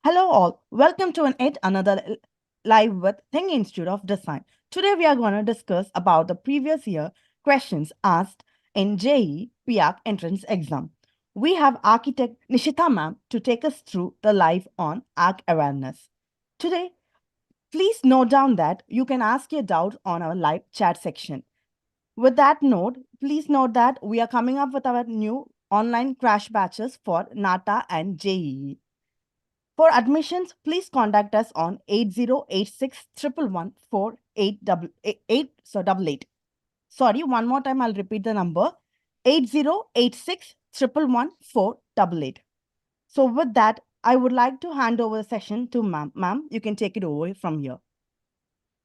Hello all, welcome to yet another live with THiNC Institute of Design. Today we are going to discuss about the previous year questions asked in JEE PAPER entrance exam. We have architect Nishtha ma'am to take us through the live on arc awareness. Today, please note down that you can ask your doubts on our live chat section. With that note, please note that we are coming up with our new online crash batches for NATA and JEE. For admissions, please contact us on 8086 111 Sorry, one more time, I'll repeat the number 8086 So, with that, I would like to hand over the session to ma'am. Ma'am, you can take it over from here.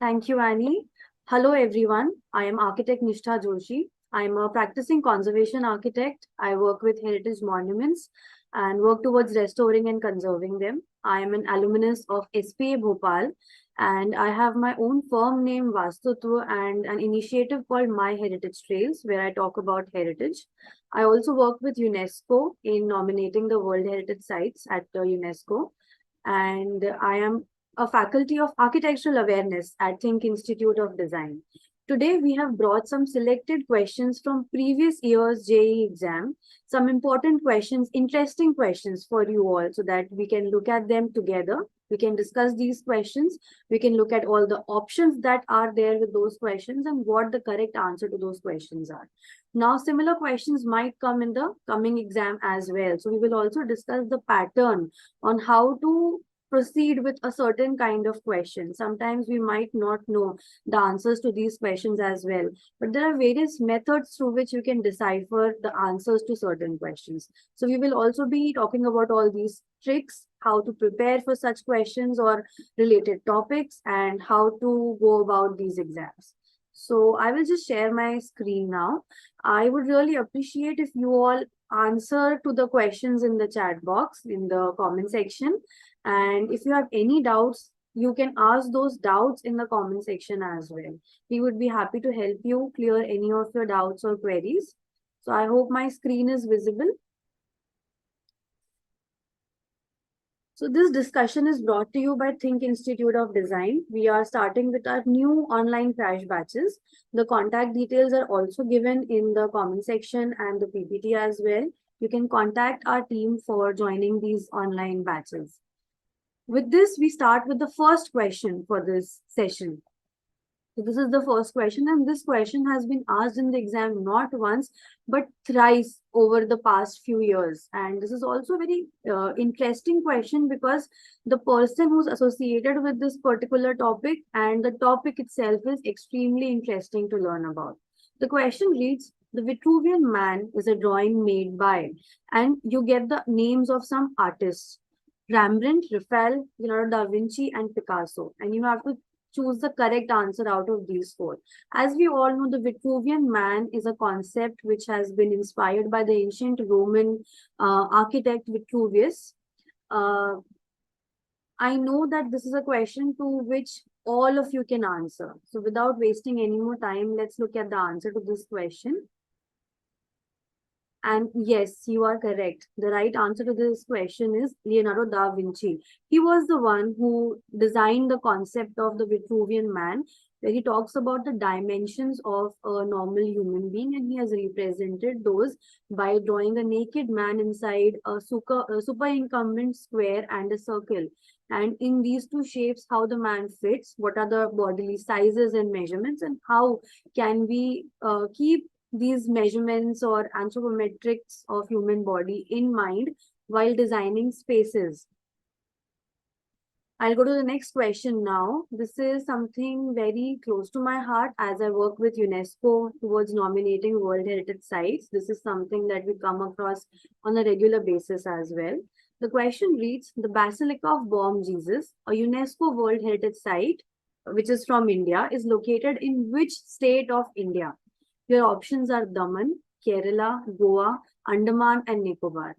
Thank you, Annie. Hello, everyone. I am architect Nishtha Joshi. I'm a practicing conservation architect. I work with heritage monuments and work towards restoring and conserving them. I am an alumnus of SPA Bhopal, and I have my own firm named Vastutva and an initiative called My Heritage Trails, where I talk about heritage. I also work with UNESCO in nominating the World Heritage Sites at UNESCO, and I am a faculty of architectural awareness at THiNC Institute of Design. Today, we have brought some selected questions from previous year's JEE exam, some important questions, interesting questions for you all so that we can look at them together. We can discuss these questions. We can look at all the options that are there with those questions and what the correct answer to those questions are. Now, similar questions might come in the coming exam as well. So we will also discuss the pattern on how to proceed with a certain kind of question. Sometimes we might not know the answers to these questions as well, but there are various methods through which you can decipher the answers to certain questions. So we will also be talking about all these tricks, how to prepare for such questions or related topics, and how to go about these exams. So I will just share my screen now. I would really appreciate if you all answer to the questions in the chat box in the comment section. And if you have any doubts, you can ask those doubts in the comment section as well. We would be happy to help you clear any of your doubts or queries. So I hope my screen is visible. So this discussion is brought to you by THiNC Institute of Design. We are starting with our new online crash batches. The contact details are also given in the comment section and the PPT as well. You can contact our team for joining these online batches. With this, we start with the first question for this session. So this is the first question, and this question has been asked in the exam not once, but thrice over the past few years. And this is also a very interesting question because the person who's associated with this particular topic and the topic itself is extremely interesting to learn about. The question reads, the Vitruvian Man is a drawing made by, and you get the names of some artists. Rembrandt, Raphael, Leonardo da Vinci, and Picasso. And you have to choose the correct answer out of these four. As we all know, the Vitruvian Man is a concept which has been inspired by the ancient Roman architect Vitruvius. I know that this is a question to which all of you can answer. So without wasting any more time, let's look at the answer to this question. And yes, you are correct. The right answer to this question is Leonardo da Vinci. He was the one who designed the concept of the Vitruvian Man, where he talks about the dimensions of a normal human being, and he has represented those by drawing a naked man inside a superincumbent square and a circle. And in these two shapes, how the man fits, what are the bodily sizes and measurements, and how can we keep these measurements or anthropometrics of human body in mind while designing spaces. I'll go to the next question now. This is something very close to my heart as I work with UNESCO towards nominating World Heritage Sites. This is something that we come across on a regular basis as well. The question reads, the Basilica of Bom Jesus, a UNESCO World Heritage Site, which is from India, is located in which state of India? Your options are Daman, Kerala, Goa, Andaman, and Nicobar.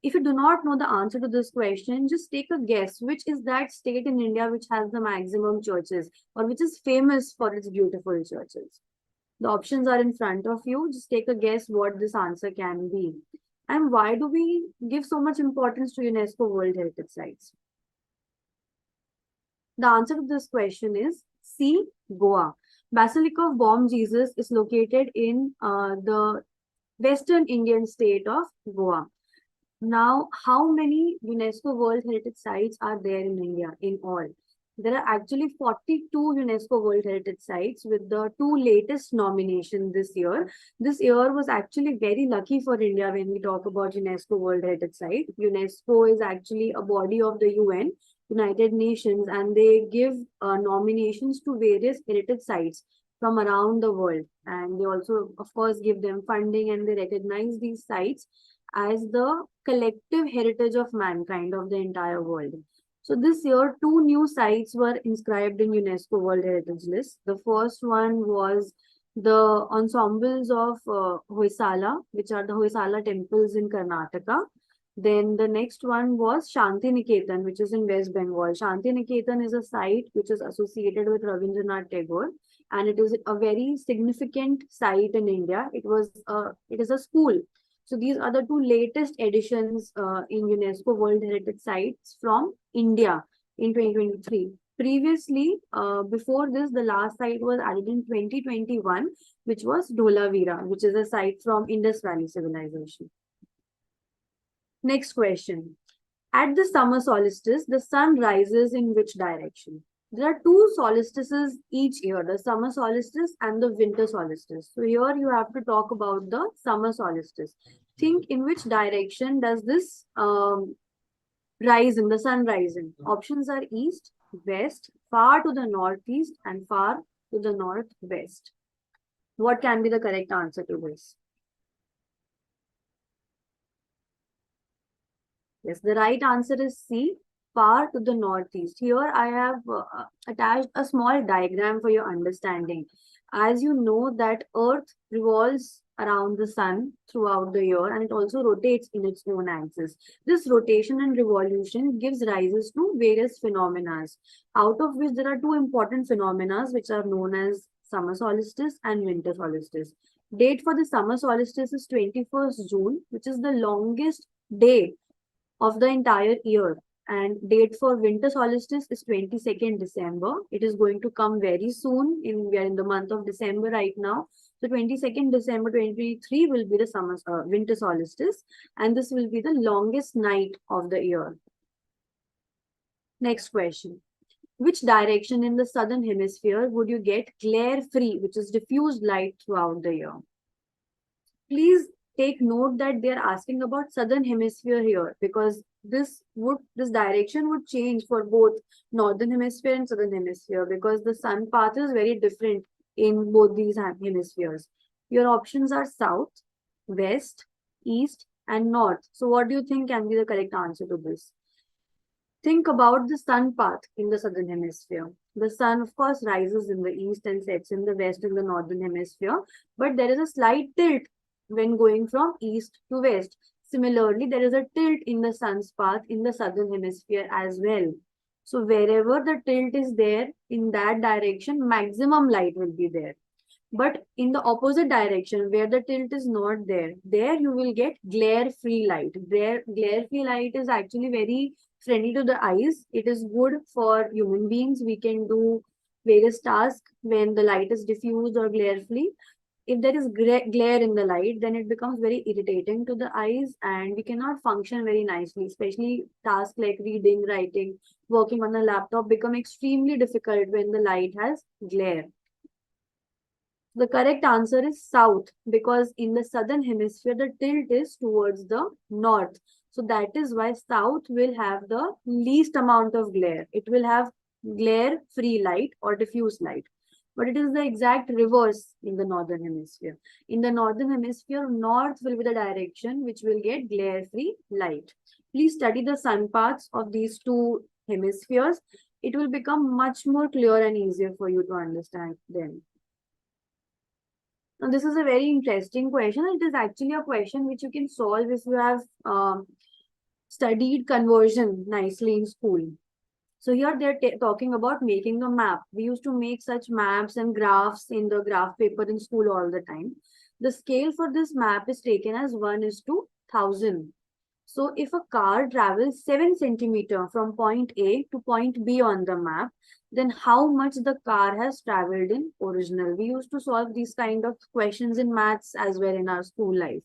If you do not know the answer to this question, just take a guess. Which is that state in India which has the maximum churches or which is famous for its beautiful churches? The options are in front of you. Just take a guess what this answer can be. And why do we give so much importance to UNESCO World Heritage Sites? The answer to this question is C, Goa. Basilica of Bom Jesus is located in the western Indian state of Goa. Now, how many UNESCO World Heritage Sites are there in India in all? There are actually 42 UNESCO World Heritage Sites with the two latest nominations this year. This year was actually very lucky for India when we talk about UNESCO World Heritage Site. UNESCO is actually a body of the UN, United Nations, and they give nominations to various heritage sites from around the world. And they also, of course, give them funding and they recognize these sites as the collective heritage of mankind of the entire world. So this year, two new sites were inscribed in UNESCO World Heritage List. The first one was the ensembles of Hoysala, which are the Hoysala temples in Karnataka. Then the next one was Shanti Niketan, which is in West Bengal. Shanti Niketan is a site which is associated with Ravindranath Tagore, and it is a very significant site in India. It is a school. So these are the two latest additions in UNESCO World Heritage Sites from India in 2023. Previously, before this, the last site was added in 2021, which was Dholavira, which is a site from Indus Valley Civilization. Next question. At the summer solstice, the sun rises in which direction? There are two solstices each year, the summer solstice and the winter solstice. So here you have to talk about the summer solstice. Think in which direction does this rise in, the sun rising? Options are east, west, far to the northeast, and far to the northwest. What can be the correct answer to this? Yes, the right answer is C, far to the northeast. Here I have attached a small diagram for your understanding. As you know that Earth revolves around the sun throughout the year and it also rotates in its own axis. This rotation and revolution gives rises to various phenomena, out of which there are two important phenomena which are known as summer solstice and winter solstice. Date for the summer solstice is 21st June, which is the longest day of the entire year. And date for winter solstice is 22nd December. It is going to come very soon. We are in the month of December right now. So 22nd December 2023 will be the winter solstice, and this will be the longest night of the year. Next question. Which direction in the southern hemisphere would you get glare-free, which is diffused light throughout the year? Please take note that they are asking about southern hemisphere here, because this direction would change for both northern hemisphere and southern hemisphere, because the sun path is very different in both these hemispheres. Your options are south, west, east, and north. So what do you think can be the correct answer to this? Think about the sun path in the southern hemisphere. The sun, of course, rises in the east and sets in the west in the northern hemisphere, but there is a slight tilt when going from east to west. Similarly, there is a tilt in the sun's path in the southern hemisphere as well. So wherever the tilt is there, in that direction, maximum light will be there. But in the opposite direction, where the tilt is not there, there you will get glare-free light. Glare-free light is actually very friendly to the eyes. It is good for human beings. We can do various tasks when the light is diffused or glare-free. If there is glare in the light, then it becomes very irritating to the eyes and we cannot function very nicely, especially tasks like reading, writing, working on a laptop become extremely difficult when the light has glare. The correct answer is south, because in the southern hemisphere, the tilt is towards the north. So that is why south will have the least amount of glare. It will have glare-free light or diffuse light. But it is the exact reverse in the northern hemisphere. In the northern hemisphere, north will be the direction which will get glare-free light. Please study the sun paths of these two hemispheres. It will become much more clear and easier for you to understand them. Now, this is a very interesting question. It is actually a question which you can solve if you have studied conversion nicely in school. So here they're talking about making a map. We used to make such maps and graphs in the graph paper in school all the time. The scale for this map is taken as 1:1000. So if a car travels 7 centimeter from point A to point B on the map, then how much the car has traveled in original? We used to solve these kind of questions in maths as well in our school life.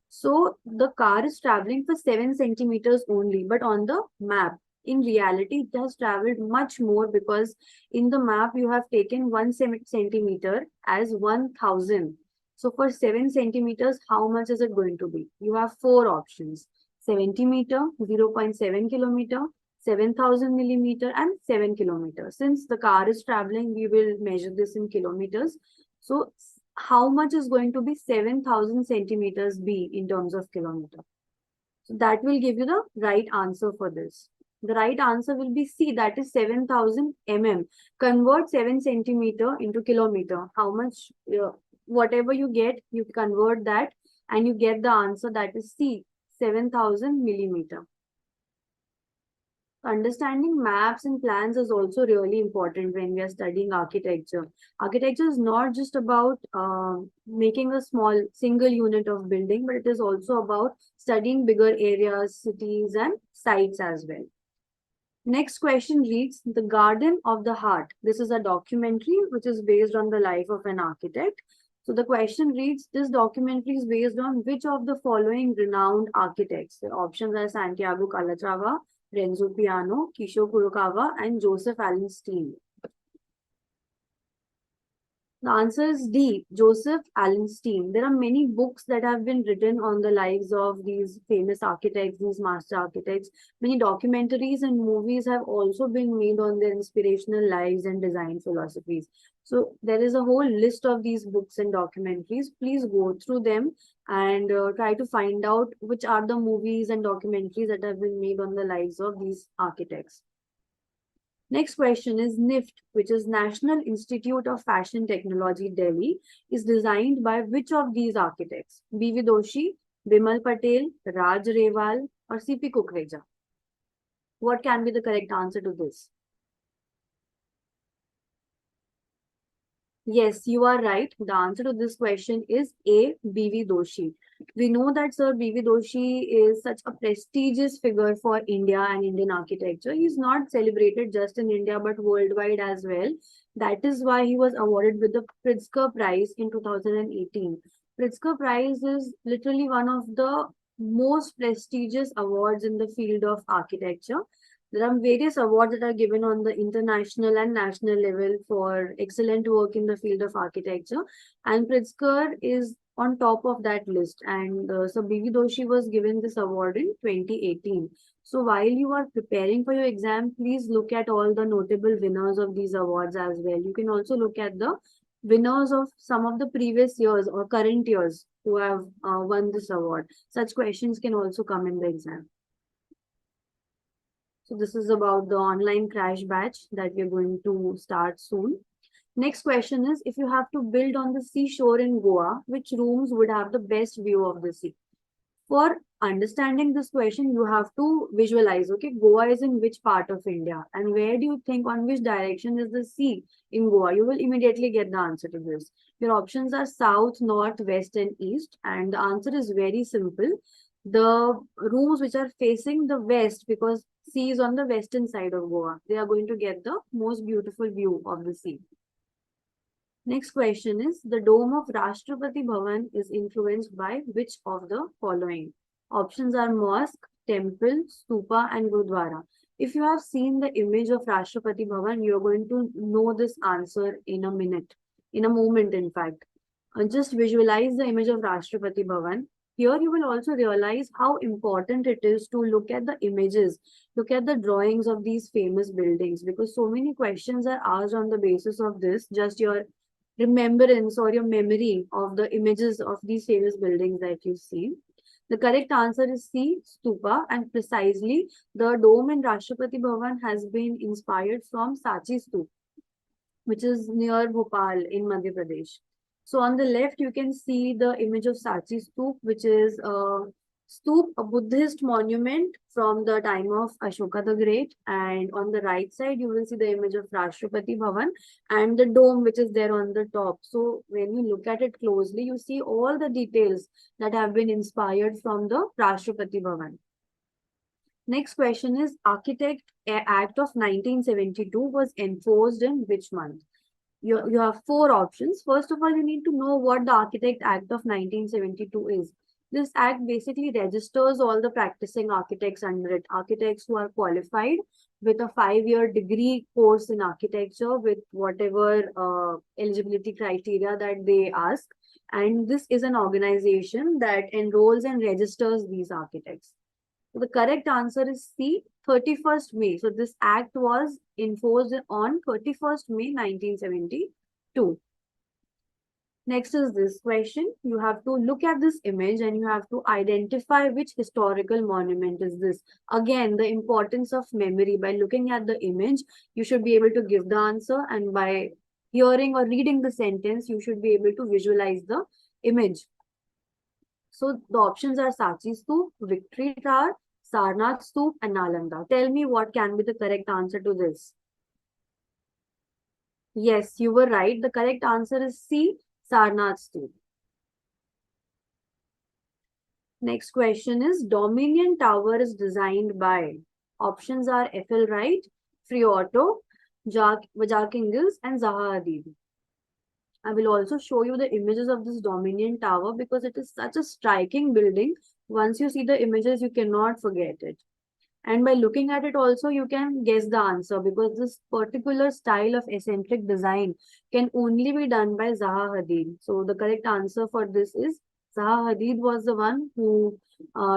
So the car is traveling for 7 centimeters only, but on the map, in reality, it has traveled much more because in the map you have taken 1 centimeter as 1000. So for 7 centimeters, how much is it going to be? You have four options: 70 meter, 0.7 kilometer, 7,000 millimeter, and 7 kilometers. Since the car is traveling, we will measure this in kilometers. So how much is going to be 7,000 centimeters be in terms of kilometer? So that will give you the right answer for this. The right answer will be C, that is 7,000 mm. Convert 7 centimeter into kilometer. How much, whatever you get, you convert that and you get the answer, that is C, 7,000 millimeter. Understanding maps and plans is also really important when we are studying architecture. Architecture is not just about making a small single unit of building, but it is also about studying bigger areas, cities, and sites as well. Next question reads, The Garden of the Heart. This is a documentary which is based on the life of an architect. So the question reads, this documentary is based on which of the following renowned architects? The options are Santiago Calatrava, Renzo Piano, Kishore Kurokawa, and Joseph Allen Steen. The answer is D, Joseph Allen Steen. There are many books that have been written on the lives of these famous architects, these master architects. Many documentaries and movies have also been made on their inspirational lives and design philosophies. So there is a whole list of these books and documentaries. Please go through them and try to find out which are the movies and documentaries that have been made on the lives of these architects. Next question is NIFT, which is National Institute of Fashion Technology, Delhi, is designed by which of these architects? B.V. Doshi, Bimal Patel, Raj Rewal, or C.P. Kukreja? What can be the correct answer to this? Yes, you are right. The answer to this question is A, B.V. Doshi. We know that Sir B.V. Doshi is such a prestigious figure for India and Indian architecture. He is not celebrated just in India but worldwide as well. That is why he was awarded with the Pritzker Prize in 2018. Pritzker Prize is literally one of the most prestigious awards in the field of architecture. There are various awards that are given on the international and national level for excellent work in the field of architecture. And Pritzker is on top of that list. And so B.V. Doshi was given this award in 2018. So while you are preparing for your exam, please look at all the notable winners of these awards as well. You can also look at the winners of some of the previous years or current years who have won this award. Such questions can also come in the exam. So this is about the online crash batch that we're going to start soon. Next question is, if you have to build on the seashore in Goa, which rooms would have the best view of the sea? For understanding this question, you have to visualize, okay, Goa is in which part of India and where do you think, on which direction is the sea in Goa? You will immediately get the answer to this. Your options are south, north, west, and east. And the answer is very simple. The rooms which are facing the west, because sea is on the western side of Goa, they are going to get the most beautiful view of the sea. Next question is, the dome of Rashtrapati Bhavan is influenced by which of the following? Options are mosque, temple, stupa, and gurdwara. If you have seen the image of Rashtrapati Bhavan, you're going to know this answer in a minute, in a moment, in fact. Just visualize the image of Rashtrapati Bhavan. Here you will also realize how important it is to look at the images, look at the drawings of these famous buildings, because so many questions are asked on the basis of this, just your remembrance or your memory of the images of these famous buildings that you see. The correct answer is C, stupa, and precisely the dome in Rashtrapati Bhavan has been inspired from Sachi Stupa, which is near Bhopal in Madhya Pradesh. So on the left, you can see the image of Sachi Stup, which is a stup, a Buddhist monument from the time of Ashoka the Great. And on the right side, you will see the image of Rashtrapati Bhavan and the dome, which is there on the top. So when you look at it closely, you see all the details that have been inspired from the Rashtrapati Bhavan. Next question is Act of 1972 was enforced in which month? You have four options. First of all, you need to know what the Architect Act of 1972 is. This act basically registers all the practicing architects under it, architects who are qualified with a 5-year degree course in architecture with whatever eligibility criteria that they ask. And this is an organization that enrolls and registers these architects. So the correct answer is C, 31st May. So this act was enforced on 31st May 1972. Next is this question. You have to look at this image and you have to identify which historical monument is this. Again, the importance of memory. By looking at the image, you should be able to give the answer, and by hearing or reading the sentence, you should be able to visualize the image. So the options are Sachi Stoop, Victory Tower, Sarnath Stoop, and Nalanda. Tell me what can be the correct answer to this. Yes, you were right. The correct answer is C, Sarnath Stoop. Next question is Dominion Tower is designed by. Options are F.L. Wright, Friotto, Jack Ingalls, and Zaha Hadid. I will also show you the images of this Dominion Tower because it is such a striking building. Once you see the images, you cannot forget it. And by looking at it also, you can guess the answer because this particular style of eccentric design can only be done by Zaha Hadid. So the correct answer for this is Zaha Hadid was the one who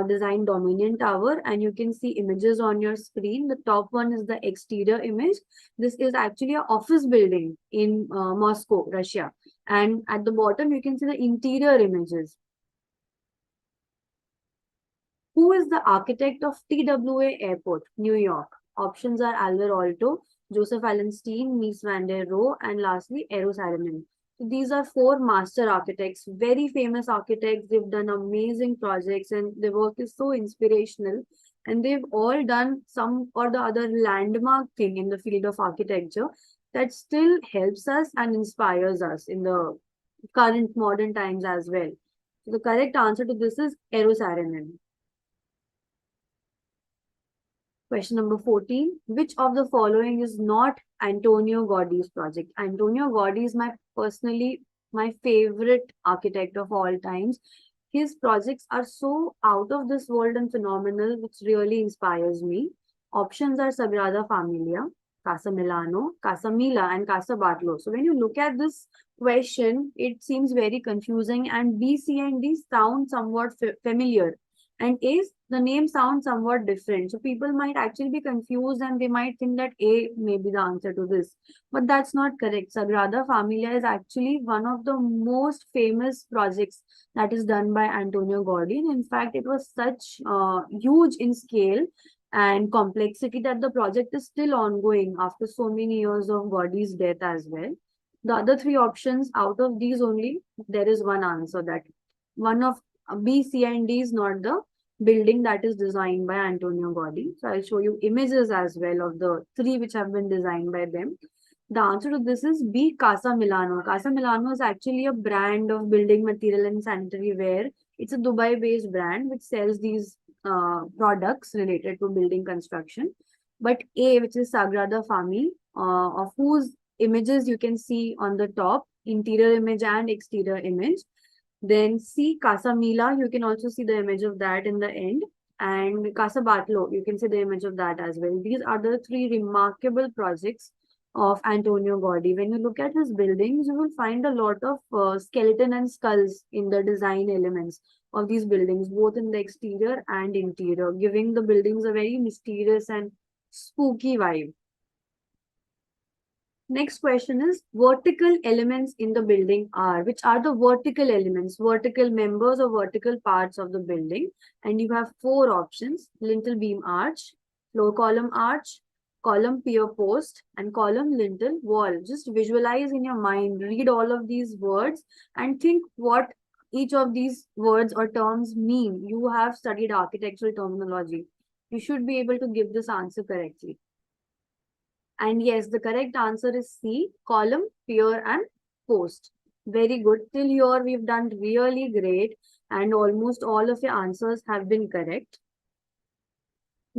designed Dominion Tower, and you can see images on your screen. The top one is the exterior image. This is actually an office building in Moscow, Russia. And at the bottom, you can see the interior images. Who is the architect of TWA Airport, New York? Options are Alvar Aalto, Joseph Allen Steen, Mies van der Rohe, and lastly, Eero Saarinen. So these are four master architects, very famous architects. They've done amazing projects and their work is so inspirational. And they've all done some or the other landmark thing in the field of architecture that still helps us and inspires us in the current modern times as well. So the correct answer to this is Eero Saarinen. Question number 14. Which of the following is not Antonio Gaudi's project? Antonio Gaudi is personally my favorite architect of all times. His projects are so out of this world and phenomenal, which really inspires me. Options are Sagrada Familia, Casa Milano, Casa Mila, and Casa Bartolo. So when you look at this question, it seems very confusing, and B, C, and D sound somewhat familiar. And A's, the name sounds somewhat different. So people might actually be confused and they might think that A may be the answer to this. But that's not correct. Sagrada Familia is actually one of the most famous projects that is done by Antonio Gaudi. And in fact, it was such huge in scale and complexity that the project is still ongoing after so many years of Gaudi's death as well. The other three options, out of these only, there is one answer that one of B, C, and D is not the building that is designed by Antonio Gaudi. So I'll show you images as well of the three which have been designed by them. The answer to this is B, Casa Milano. Casa Milano is actually a brand of building material and sanitary ware. It's a Dubai-based brand which sells these products related to building construction. But A, which is Sagrada Family, of whose images you can see on the top, interior image and exterior image. Then C, Casa Mila, you can also see the image of that in the end. And Casa Bartolo, you can see the image of that as well. These are the three remarkable projects of Antonio Gaudi. When you look at his buildings, you will find a lot of skeleton and skulls in the design elements of these buildings, both in the exterior and interior, giving the buildings a very mysterious and spooky vibe. Next question is vertical elements in the building are, which are the vertical elements, vertical members or vertical parts of the building. And you have four options: lintel beam arch, floor column arch, column pier post, and column lintel wall. Just visualize in your mind, read all of these words and think what each of these words or terms mean. You have studied architectural terminology. You should be able to give this answer correctly. And yes, the correct answer is C, column, pier, and post. Very good. Till here, we've done really great. And almost all of your answers have been correct.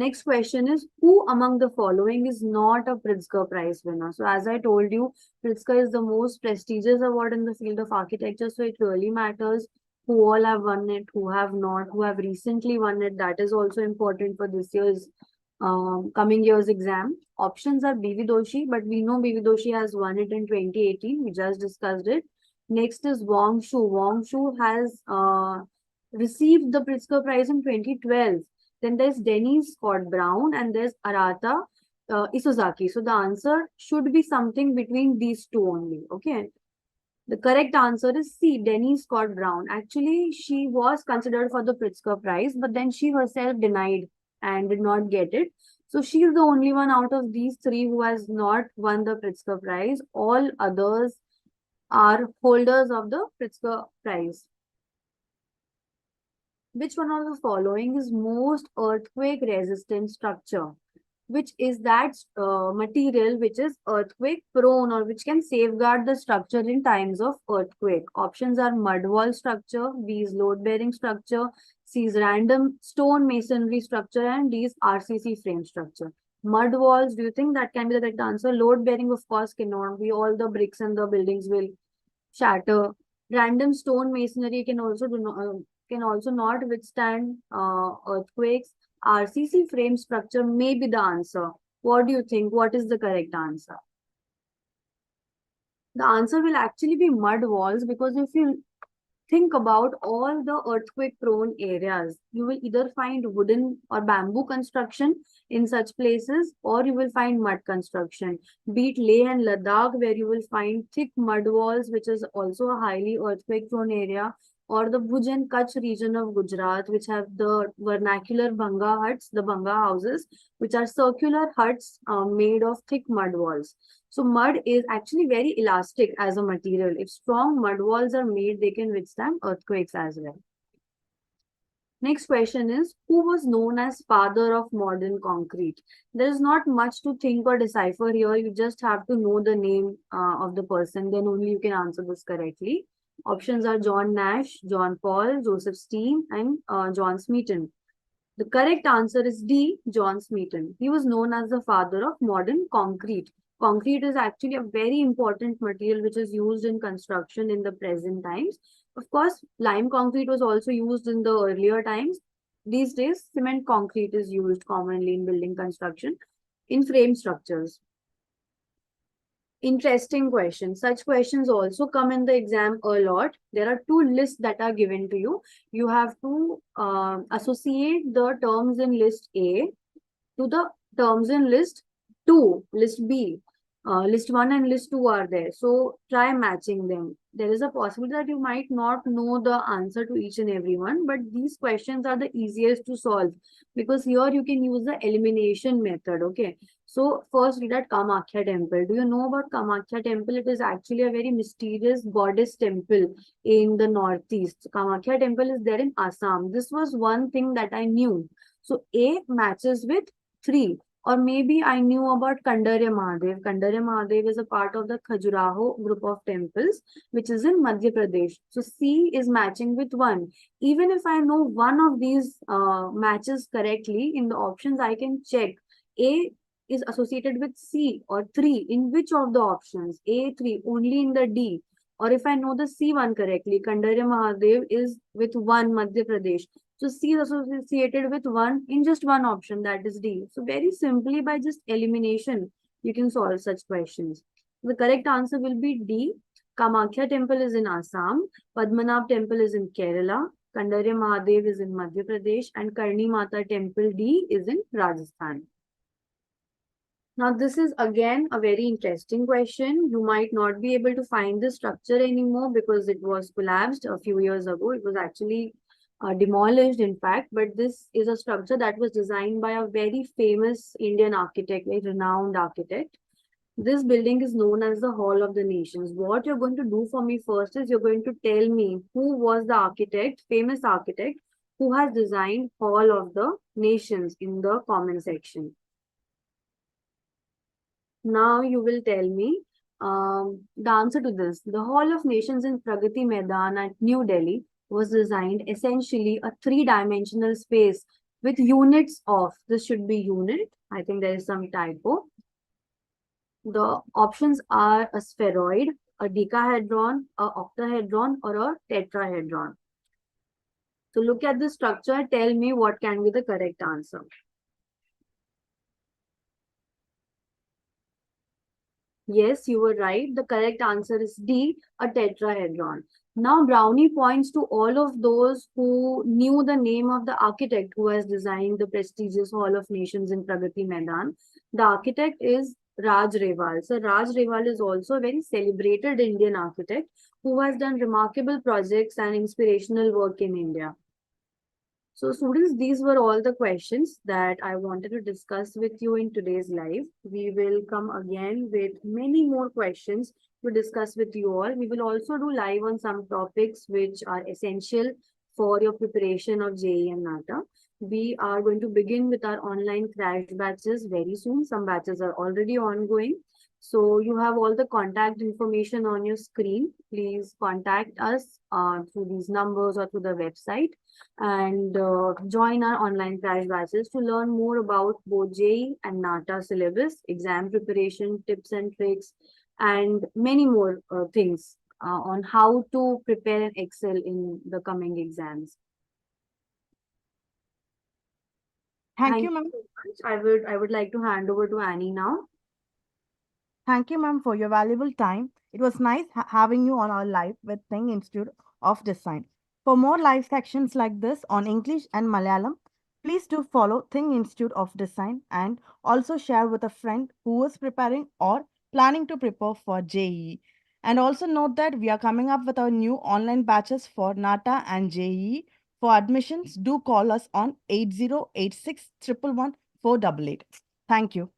Next question is, who among the following is not a Pritzker Prize winner? So as I told you, Pritzker is the most prestigious award in the field of architecture. So it really matters who all have won it, who have not, who have recently won it. That is also important for this year's coming year's exam. Options are B.V. Doshi, but we know B.V. Doshi has won it in 2018. We just discussed it. Next is Wong Shu. Wong Shu has received the Pritzker Prize in 2012. Then there's Dennis Scott Brown and there's Arata Isozaki. So the answer should be something between these two only. Okay. The correct answer is C, Dennis Scott Brown. Actually, she was considered for the Pritzker Prize, but then she herself denied and did not get it. So she is the only one out of these three who has not won the Pritzker Prize. All others are holders of the Pritzker Prize. Which one of the following is most earthquake resistant structure? Which is that material which is earthquake prone or which can safeguard the structure in times of earthquake? Options are mud wall structure, B is load bearing structure, C is random stone masonry structure, and D is RCC frame structure. Mud walls, do you think that can be the correct answer? Load bearing, of course, cannot be. All the bricks and the buildings will shatter. Random stone masonry can also not withstand earthquakes. RCC frame structure may be the answer. What do you think? What is the correct answer? The answer will actually be mud walls, because if you think about all the earthquake prone areas, you will either find wooden or bamboo construction in such places, or you will find mud construction. Be it Leh and Ladakh, where you will find thick mud walls, which is also a highly earthquake prone area, or the Bhuj and Kutch region of Gujarat, which have the vernacular banga huts, the banga houses, which are circular huts made of thick mud walls. So mud is actually very elastic as a material. If strong mud walls are made, they can withstand earthquakes as well. Next question is, who was known as father of modern concrete? There is not much to think or decipher here. You just have to know the name of the person. Then only you can answer this correctly. Options are John Nash, John Paul, Joseph Steen, and John Smeaton. The correct answer is D, John Smeaton. He was known as the father of modern concrete. Concrete is actually a very important material which is used in construction in the present times. Of course, lime concrete was also used in the earlier times. These days, cement concrete is used commonly in building construction in frame structures. Interesting question. Such questions also come in the exam a lot. There are two lists that are given to you. You have to associate the terms in list A to the terms in list 2, list B. List 1 and list 2 are there. So try matching them. There is a possibility that you might not know the answer to each and every one, but these questions are the easiest to solve, because here you can use the elimination method. Okay. So first read at Kamakhya temple. Do you know about Kamakhya temple? It is actually a very mysterious goddess temple in the northeast. Kamakhya temple is there in Assam. This was one thing that I knew. So A matches with 3. Or maybe I knew about Kandarya Mahadev. Kandarya Mahadev is a part of the Khajuraho group of temples, which is in Madhya Pradesh. So C is matching with 1. Even if I know one of these matches correctly in the options, I can check A is associated with C or 3 in which of the options? A, 3, only in the D. Or if I know the C1 correctly, Kandarya Mahadev is with 1, Madhya Pradesh. So C is associated with 1 in just one option, that is D. So very simply, by just elimination, you can solve such questions. The correct answer will be D. Kamakhya temple is in Assam, Padmanabh temple is in Kerala, Kandarya Mahadev is in Madhya Pradesh, and Karni Mata temple D is in Rajasthan. Now, this is again a very interesting question. You might not be able to find the structure anymore because it was collapsed a few years ago. It was actually demolished, in fact, but this is a structure that was designed by a very famous Indian architect, a renowned architect. This building is known as the Hall of the Nations. What you're going to do for me first is you're going to tell me who was the architect, famous architect, who has designed Hall of the Nations in the comment section. Now you will tell me the answer to this. The Hall of Nations in Pragati Maidan at New Delhi was designed essentially a 3-dimensional space with units of, this should be unit. I think there is some typo. The options are a spheroid, a decahedron, a octahedron, or a tetrahedron. So look at the structure, tell me what can be the correct answer. Yes, you were right. The correct answer is D, a tetrahedron. Now, Brownie points to all of those who knew the name of the architect who has designed the prestigious Hall of Nations in Pragati Maidan. The architect is Raj Rewal. So, Raj Rewal is also a very celebrated Indian architect who has done remarkable projects and inspirational work in India. So students, these were all the questions that I wanted to discuss with you in today's live. We will come again with many more questions to discuss with you all. We will also do live on some topics which are essential for your preparation of JEE and NATA. We are going to begin with our online crash batches very soon. Some batches are already ongoing. So you have all the contact information on your screen. Please contact us through these numbers or through the website and join our online crash batches to learn more about both JEE and NATA syllabus, exam preparation, tips and tricks, and many more things on how to prepare and excel in the coming exams. Thank you, ma'am. So much. I would like to hand over to Annie now. Thank you, ma'am, for your valuable time. It was nice having you on our live with THiNC Institute of Design. For more live sections like this on English and Malayalam, please do follow THiNC Institute of Design and also share with a friend who is preparing or planning to prepare for JEE. And also note that we are coming up with our new online batches for NATA and JEE. For admissions, do call us on 8086 111 488. Thank you.